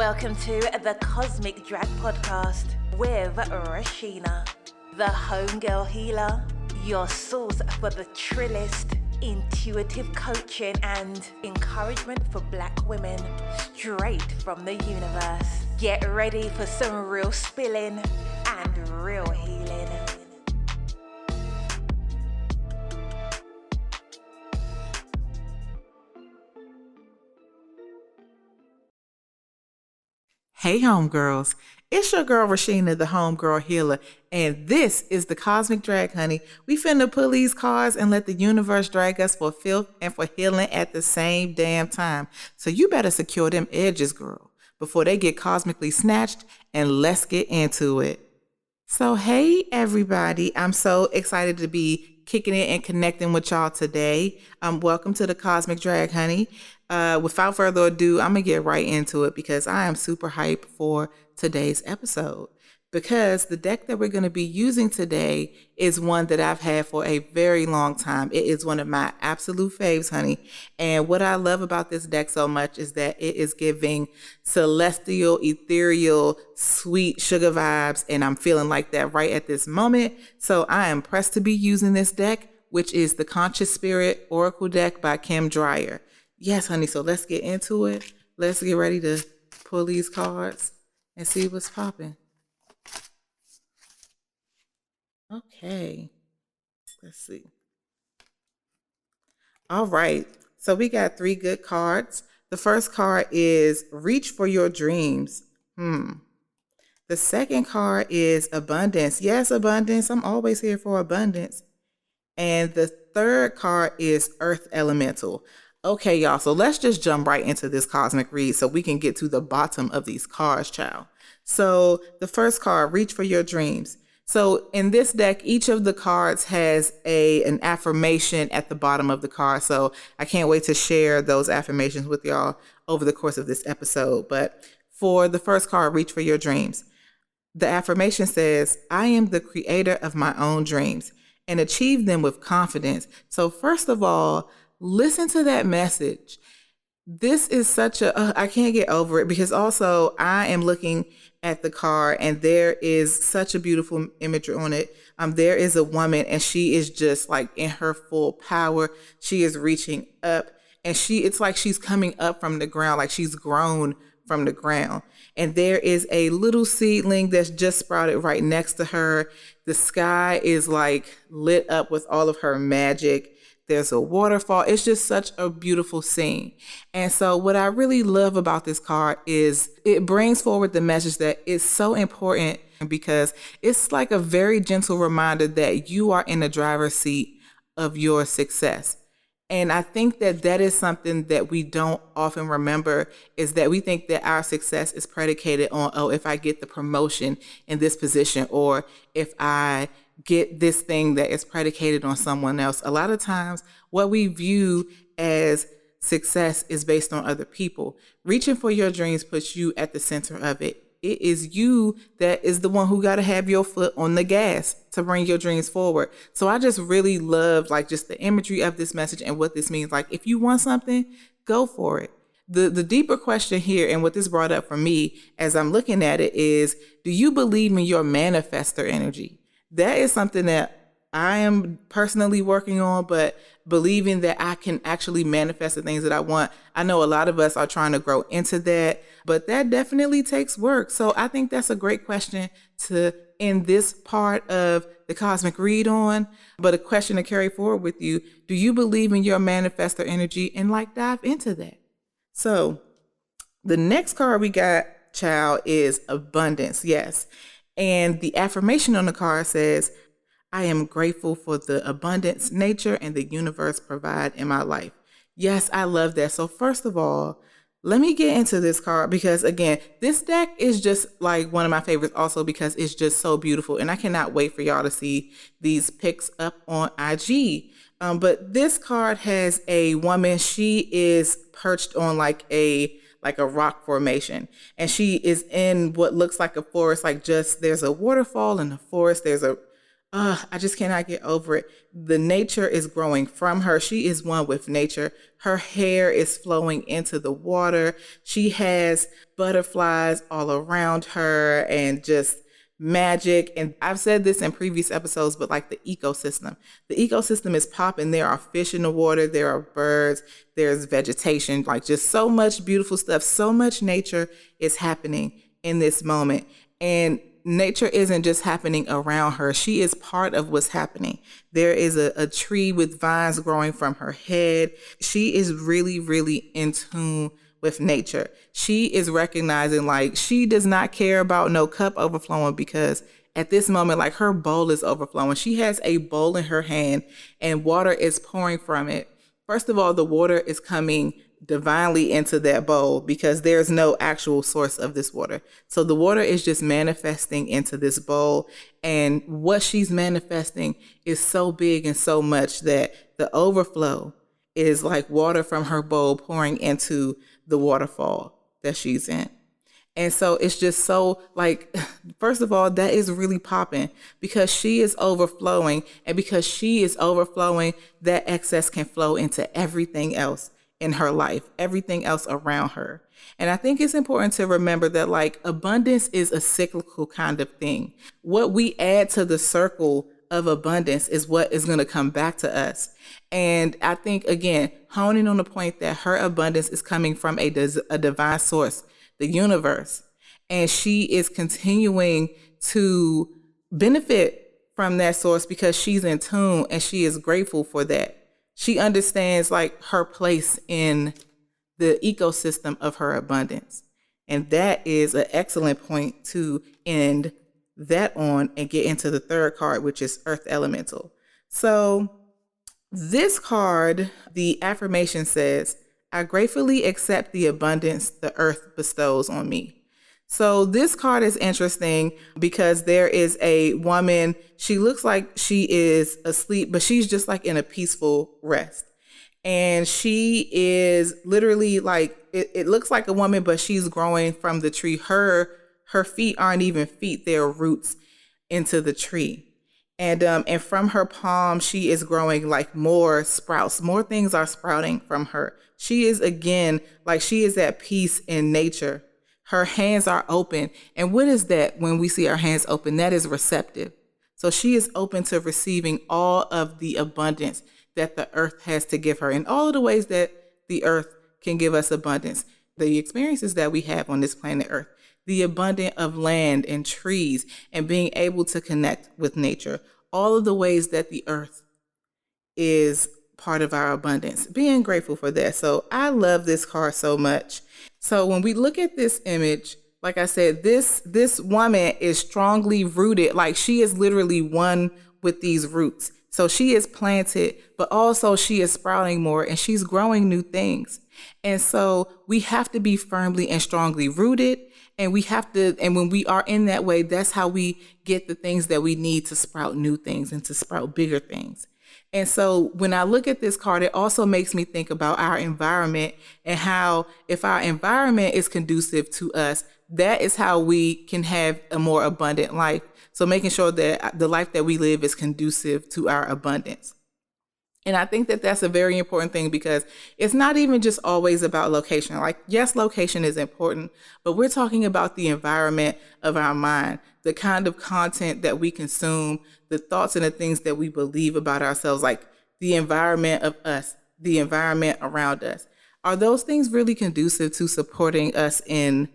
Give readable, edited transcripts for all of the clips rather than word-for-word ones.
Welcome to the Cosmic Drag Podcast with Reshena, the homegirl healer, your source for the trillest, intuitive coaching and encouragement for Black women straight from the universe. Get ready for some real spilling and real healing. Hey homegirls, it's your girl Reshena, the homegirl healer, and this is the Cosmic Drag, honey. We finna pull these cards and let the universe drag us for filth and for healing at the same damn time. So you better secure them edges, girl, before they get cosmically snatched, and let's get into it. So hey everybody, I'm so excited to be kicking it and connecting with y'all today. Welcome to the Cosmic Drag, honey. Without further ado, I'm gonna get right into it because I am super hyped for today's episode. Because the deck that we're gonna be using today is one that I've had for a very long time. It is one of my absolute faves, honey. And what I love about this deck so much is that it is giving celestial, ethereal, sweet sugar vibes. And I'm feeling like that right at this moment. So I am pressed to be using this deck, which is the Conscious Spirit Oracle deck by Kim Dreyer. Yes, honey, so let's get into it. Let's get ready to pull these cards and see what's popping. Okay, let's see. All right, so we got 3 good cards. The first card is Reach for Your Dreams. The second card is Abundance. Yes, abundance. I'm always here for abundance. And the third card is Earth Elemental. Okay, y'all, so let's just jump right into this cosmic read so we can get to the bottom of these cards, child. So the first card, Reach for Your Dreams. So in this deck, each of the cards has an affirmation at the bottom of the card. So I can't wait to share those affirmations with y'all over the course of this episode. But for the first card, Reach for Your Dreams, the affirmation says, I am the creator of my own dreams and achieve them with confidence. So first of all, listen to that message. This is such I can't get over it because also I am looking at the card and there is such a beautiful imagery on it. There is a woman and she is just like in her full power. She is reaching up and it's like she's coming up from the ground, like she's grown from the ground. And there is a little seedling that's just sprouted right next to her. The sky is like lit up with all of her magic. There's a waterfall. It's just such a beautiful scene. And so what I really love about this card is it brings forward the message that it's so important because it's like a very gentle reminder that you are in the driver's seat of your success. And I think that that is something that we don't often remember is that we think that our success is predicated on, oh, if I get the promotion in this position or if I get this thing that is predicated on someone else. A lot of times what we view as success is based on other people. Reaching for your dreams puts you at the center of it. It is you that is the one who got to have your foot on the gas to bring your dreams forward. So I just really love like just the imagery of this message and what this means. Like if you want something, go for it. The deeper question here and what this brought up for me as I'm looking at it is, do you believe in your manifestor energy? That is something that I am personally working on, but believing that I can actually manifest the things that I want. I know a lot of us are trying to grow into that, but that definitely takes work. So I think that's a great question to end this part of the cosmic read on, but a question to carry forward with you. Do you believe in your manifestor energy and like dive into that? So the next card we got, child, is Abundance. Yes. And the affirmation on the card says, I am grateful for the abundance nature and the universe provide in my life. Yes, I love that. So first of all, let me get into this card because again, this deck is just like one of my favorites also because it's just so beautiful. And I cannot wait for y'all to see these pics up on IG. But this card has a woman. She is perched on like a rock formation. And she is in what looks like a forest, like just there's a waterfall in the forest. There's a I just cannot get over it. The nature is growing from her. She is one with nature. Her hair is flowing into the water. She has butterflies all around her and just magic. And I've said this in previous episodes, but like the ecosystem. The ecosystem is popping. There are fish in the water, there are birds, there's vegetation, like just so much beautiful stuff. So much nature is happening in this moment. And nature isn't just happening around her. She is part of what's happening. There is a tree with vines growing from her head. She is really, really in tune with nature. She is recognizing like she does not care about no cup overflowing, because at this moment, like her bowl is overflowing. She has a bowl in her hand and water is pouring from it. First of all, the water is coming divinely into that bowl because there's no actual source of this water. So the water is just manifesting into this bowl. And what she's manifesting is so big and so much that the overflow is like water from her bowl pouring into the waterfall that she's in. And so it's just so like, first of all, that is really popping because she is overflowing. And because she is overflowing, that excess can flow into everything else in her life, everything else around her. And I think it's important to remember that like abundance is a cyclical kind of thing. What we add to the circle of abundance is what is going to come back to us. And I think, again, honing on the point that her abundance is coming from a divine source, the universe, and she is continuing to benefit from that source because she's in tune and she is grateful for that. She understands like her place in the ecosystem of her abundance. And that is an excellent point to end that on and get into the third card, which is Earth Elemental. So this card, the affirmation says, I gratefully accept the abundance the earth bestows on me. So this card is interesting because there is a woman, she looks like she is asleep, but she's just like in a peaceful rest. And she is literally like, it looks like a woman, but she's growing from the tree. Her feet aren't even feet, they're roots into the tree. And from her palm, she is growing like more sprouts. More things are sprouting from her. She is, again, like she is at peace in nature. Her hands are open. And what is that when we see our hands open? That is receptive. So she is open to receiving all of the abundance that the earth has to give her in all of the ways that the earth can give us abundance. The experiences that we have on this planet Earth, the abundance of land and trees and being able to connect with nature, all of the ways that the earth is part of our abundance, being grateful for that. So I love this card so much. So when we look at this image, like I said, this woman is strongly rooted, like she is literally one with these roots. So she is planted, but also she is sprouting more and she's growing new things. And so we have to be firmly and strongly rooted. And we have to, and when we are in that way, that's how we get the things that we need to sprout new things and to sprout bigger things. And so when I look at this card, it also makes me think about our environment and how if our environment is conducive to us, that is how we can have a more abundant life. So making sure that the life that we live is conducive to our abundance. And I think that that's a very important thing because it's not even just always about location. Like, yes, location is important, but we're talking about the environment of our mind, the kind of content that we consume, the thoughts and the things that we believe about ourselves, like the environment of us, the environment around us. Are those things really conducive to supporting us in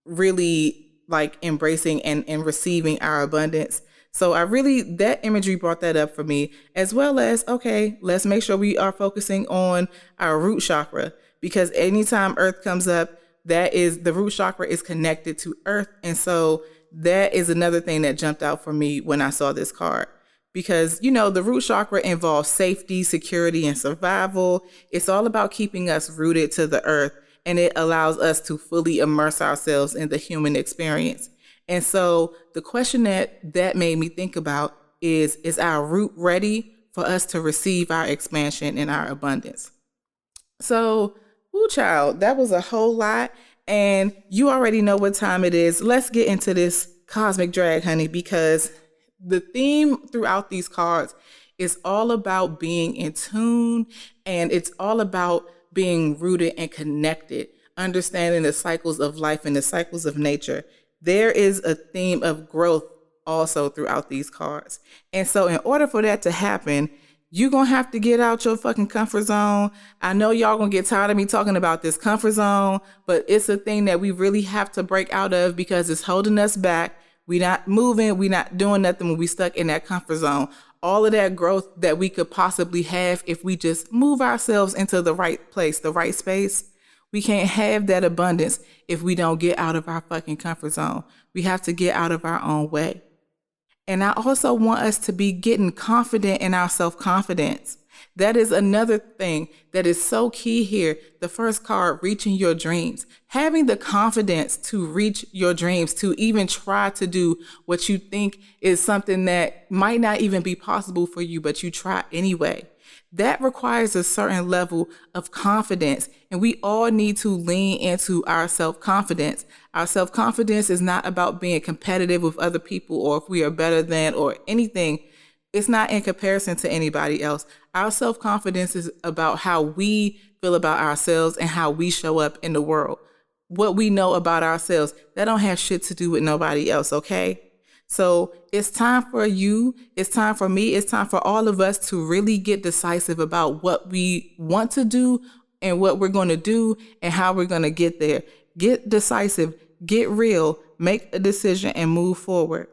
really like embracing and receiving our abundance? So that imagery brought that up for me, as well as, okay, let's make sure we are focusing on our root chakra, because anytime earth comes up, the root chakra is connected to earth. And so that is another thing that jumped out for me when I saw this card, because, the root chakra involves safety, security, and survival. It's all about keeping us rooted to the earth, and it allows us to fully immerse ourselves in the human experience. And so the question that made me think about is our root ready for us to receive our expansion and our abundance? So, child, that was a whole lot. And you already know what time it is. Let's get into this cosmic drag, honey, because the theme throughout these cards is all about being in tune, and it's all about being rooted and connected, understanding the cycles of life and the cycles of nature. There is a theme of growth also throughout these cards. And so in order for that to happen, you're going to have to get out your fucking comfort zone. I know y'all going to get tired of me talking about this comfort zone, but it's a thing that we really have to break out of because it's holding us back. We not moving. We not doing nothing when we stuck in that comfort zone. All of that growth that we could possibly have if we just move ourselves into the right place, the right space. We can't have that abundance if we don't get out of our fucking comfort zone. We have to get out of our own way. And I also want us to be getting confident in our self-confidence. That is another thing that is so key here. The first card, reaching your dreams. Having the confidence to reach your dreams, to even try to do what you think is something that might not even be possible for you, but you try anyway. That requires a certain level of confidence, and we all need to lean into our self-confidence. Our self-confidence is not about being competitive with other people or if we are better than or anything. It's not in comparison to anybody else. Our self-confidence is about how we feel about ourselves and how we show up in the world. What we know about ourselves, that don't have shit to do with nobody else, okay? So it's time for you, it's time for me, it's time for all of us to really get decisive about what we want to do and what we're going to do and how we're going to get there. Get decisive, get real, make a decision and move forward.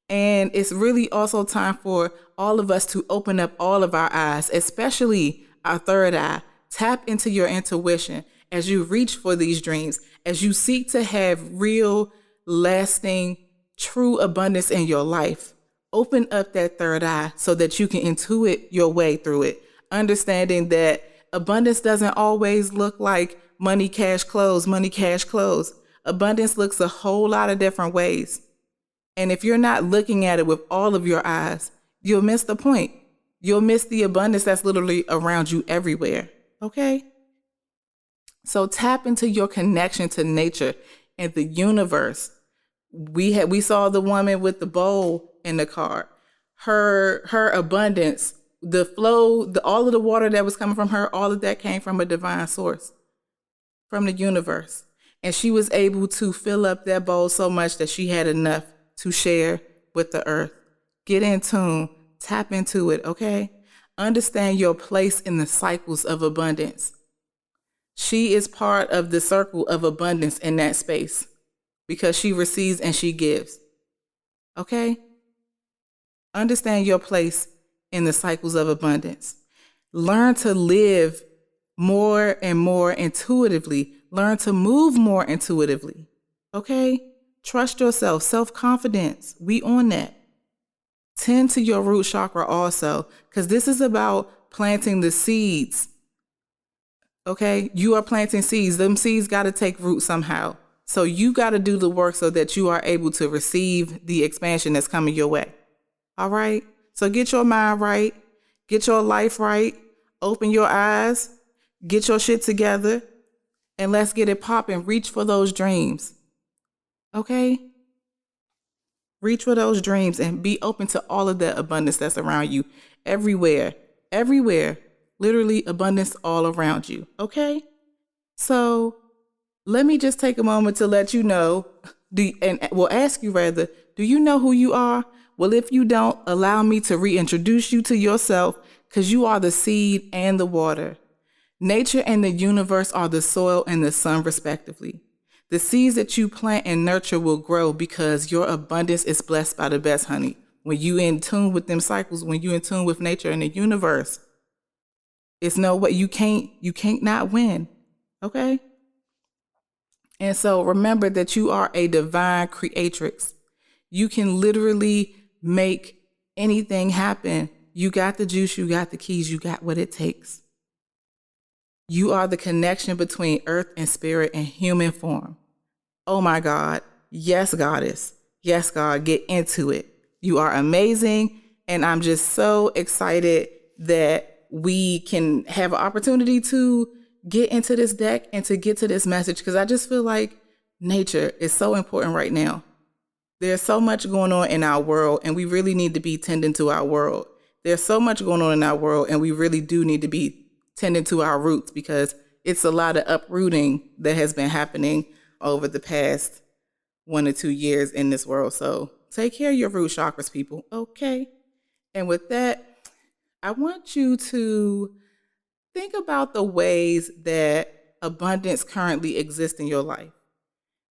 And it's really also time for all of us to open up all of our eyes, especially our third eye. Tap into your intuition as you reach for these dreams, as you seek to have real, lasting, true abundance in your life. Open up that third eye so that you can intuit your way through it, understanding that abundance doesn't always look like money, cash, clothes, money, cash, clothes. Abundance looks a whole lot of different ways. And if you're not looking at it with all of your eyes, you'll miss the point. You'll miss the abundance that's literally around you everywhere. Okay? So tap into your connection to nature and the universe. We saw the woman with the bowl in the card. Her abundance, the flow, all of the water that was coming from her, all of that came from a divine source, from the universe. And she was able to fill up that bowl so much that she had enough to share with the earth. Get in tune, tap into it, okay? Understand your place in the cycles of abundance. She is part of the circle of abundance in that space because she receives and she gives, okay? Understand your place in the cycles of abundance. Learn to live more and more intuitively. Learn to move more intuitively, okay? Trust yourself, self-confidence. We on that. Tend to your root chakra also, because this is about planting the seeds. Okay? You are planting seeds. Them seeds got to take root somehow. So you got to do the work so that you are able to receive the expansion that's coming your way. All right? So get your mind right. Get your life right. Open your eyes. Get your shit together. And let's get it popping. Reach for those dreams. Okay? Reach for those dreams and be open to all of that abundance that's around you. Everywhere. Everywhere. Literally abundance all around you. Okay? So let me just take a moment to let you know, ask you rather, do you know who you are? Well, if you don't, allow me to reintroduce you to yourself, because you are the seed and the water. Nature and the universe are the soil and the sun, respectively. The seeds that you plant and nurture will grow because your abundance is blessed by the best, honey. When you in tune with them cycles, when you in tune with nature and the universe, it's no way you can't not win. Okay? And so remember that you are a divine creatrix. You can literally make anything happen. You got the juice, you got the keys, you got what it takes. You are the connection between earth and spirit and human form. Oh my God. Yes, goddess. Yes, God, get into it. You are amazing. And I'm just so excited that we can have an opportunity to get into this deck and to get to this message, because I just feel like nature is so important right now. There's so much going on in our world, and we really need to be tending to our world. There's so much going on in our world, and we really do need to be tending to our roots, because it's a lot of uprooting that has been happening over the past 1 or 2 years in this world. So take care of your root chakras, people. Okay. And with that, I want you to think about the ways that abundance currently exists in your life.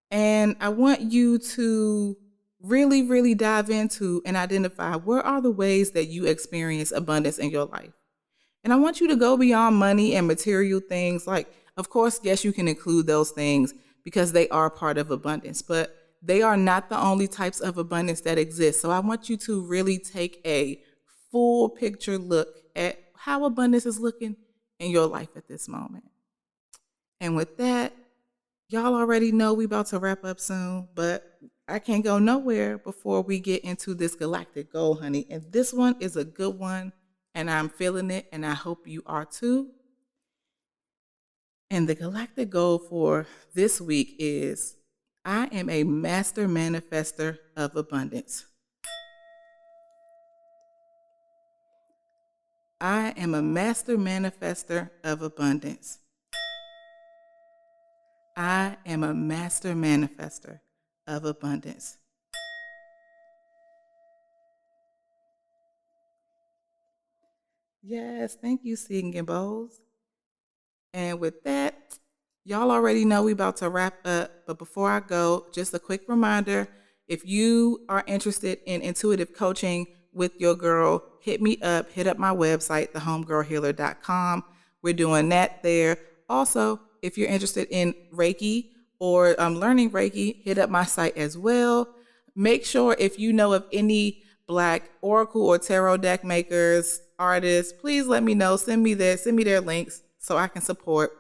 And I want you to really, really dive into and identify where are the ways that you experience abundance in your life. And I want you to go beyond money and material things. Like, of course, yes, you can include those things because they are part of abundance, but they are not the only types of abundance that exist. So I want you to really take a full picture look at how abundance is looking in your life at this moment. And with that, y'all already know we about to wrap up soon, but I can't go nowhere before we get into this galactic goal, honey. And this one is a good one, and I'm feeling it, and I hope you are too. And the galactic goal for this week is, I am a master manifester of abundance. I am a master manifester of abundance. I am a master manifester of abundance. Yes, thank you, Singing Bowls. And with that, y'all already know we about to wrap up. But before I go, just a quick reminder, if you are interested in intuitive coaching with your girl, hit me up, hit up my website, thehomegirlhealer.com. We're doing that there. Also, if you're interested in Reiki or learning Reiki, hit up my site as well. Make sure if you know of any Black oracle or tarot deck makers, artists, please let me know. Send me their links so I can support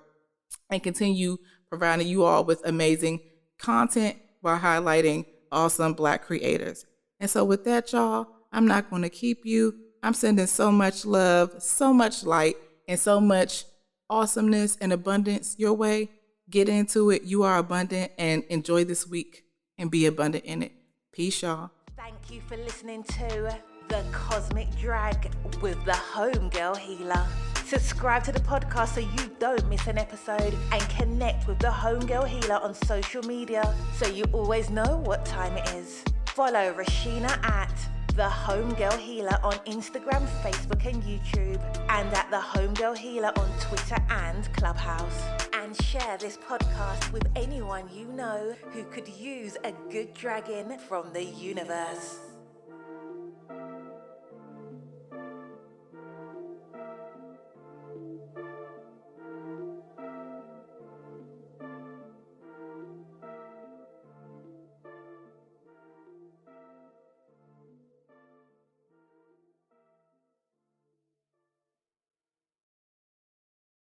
and continue providing you all with amazing content while highlighting awesome Black creators. And so with that, y'all, I'm not going to keep you. I'm sending so much love, so much light, and so much awesomeness and abundance your way. Get into it. You are abundant, and enjoy this week and be abundant in it. Peace, y'all. Thank you for listening to The Cosmic Drag with the Homegirl Healer. Subscribe to the podcast so you don't miss an episode, and connect with the Homegirl Healer on social media so you always know what time it is. Follow Reshena at The Homegirl Healer on Instagram, Facebook and YouTube, and at The Homegirl Healer on Twitter and Clubhouse. And share this podcast with anyone you know who could use a good dragging from the universe.